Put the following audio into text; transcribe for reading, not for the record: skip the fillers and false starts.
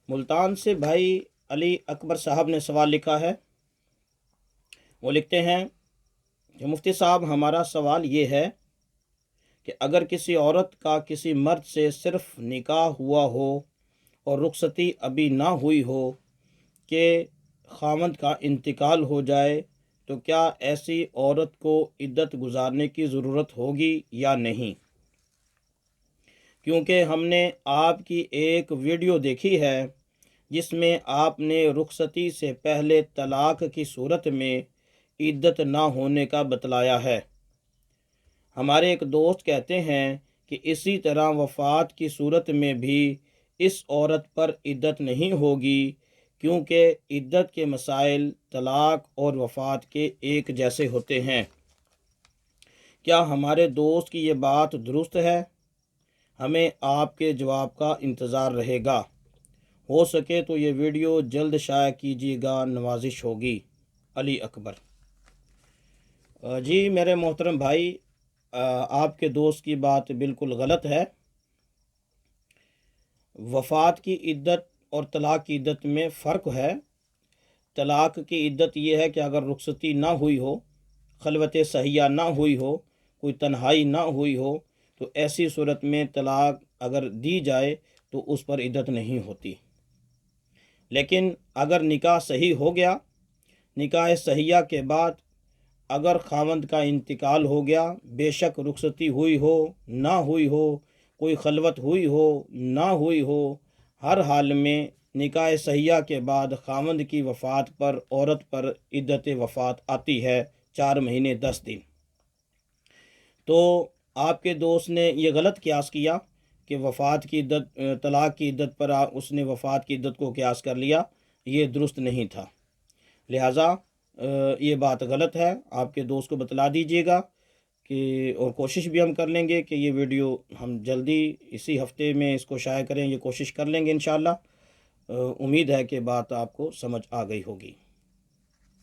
ملتان سے بھائی علی اکبر صاحب نے سوال لکھا ہے۔ وہ لکھتے ہیں کہ مفتی صاحب ہمارا سوال یہ ہے کہ اگر کسی عورت کا کسی مرد سے صرف نکاح ہوا ہو اور رخصتی ابھی نہ ہوئی ہو کہ خاوند کا انتقال ہو جائے تو کیا ایسی عورت کو عدت گزارنے کی ضرورت ہوگی یا نہیں؟ کیونکہ ہم نے آپ کی ایک ویڈیو دیکھی ہے جس میں آپ نے رخصتی سے پہلے طلاق کی صورت میں عدت نہ ہونے کا بتلایا ہے۔ ہمارے ایک دوست کہتے ہیں کہ اسی طرح وفات کی صورت میں بھی اس عورت پر عدت نہیں ہوگی کیونکہ عدت کے مسائل طلاق اور وفات کے ایک جیسے ہوتے ہیں۔ کیا ہمارے دوست کی یہ بات درست ہے؟ ہمیں آپ کے جواب کا انتظار رہے گا۔ ہو سکے تو یہ ویڈیو جلد شائع کیجیے گا، نوازش ہوگی۔ علی اکبر۔ جی میرے محترم بھائی، آپ کے دوست کی بات بالکل غلط ہے۔ وفات کی عدت اور طلاق کی عدت میں فرق ہے۔ طلاق کی عدت یہ ہے کہ اگر رخصتی نہ ہوئی ہو، خلوت صحیحہ نہ ہوئی ہو، کوئی تنہائی نہ ہوئی ہو، تو ایسی صورت میں طلاق اگر دی جائے تو اس پر عدت نہیں ہوتی۔ لیکن اگر نکاح صحیح ہو گیا، نکاح صحیحہ کے بعد اگر خاوند کا انتقال ہو گیا، بے شک رخصتی ہوئی ہو نہ ہوئی ہو، کوئی خلوت ہوئی ہو نہ ہوئی ہو، ہر حال میں نکاح صحیحہ کے بعد خاوند کی وفات پر عورت پر عدت وفات آتی ہے، 4 مہینے 10 دن۔ تو آپ کے دوست نے یہ غلط قیاس کیا کہ وفات کی عدت، طلاق کی عدت پر اس نے وفات کی عدت کو قیاس کر لیا، یہ درست نہیں تھا۔ لہٰذا یہ بات غلط ہے، آپ کے دوست کو بتلا دیجیے گا کہ، اور کوشش بھی ہم کر لیں گے کہ یہ ویڈیو ہم جلدی اسی ہفتے میں اس کو شائع کریں، یہ کوشش کر لیں گے انشاءاللہ۔ امید ہے کہ بات آپ کو سمجھ آ گئی ہوگی۔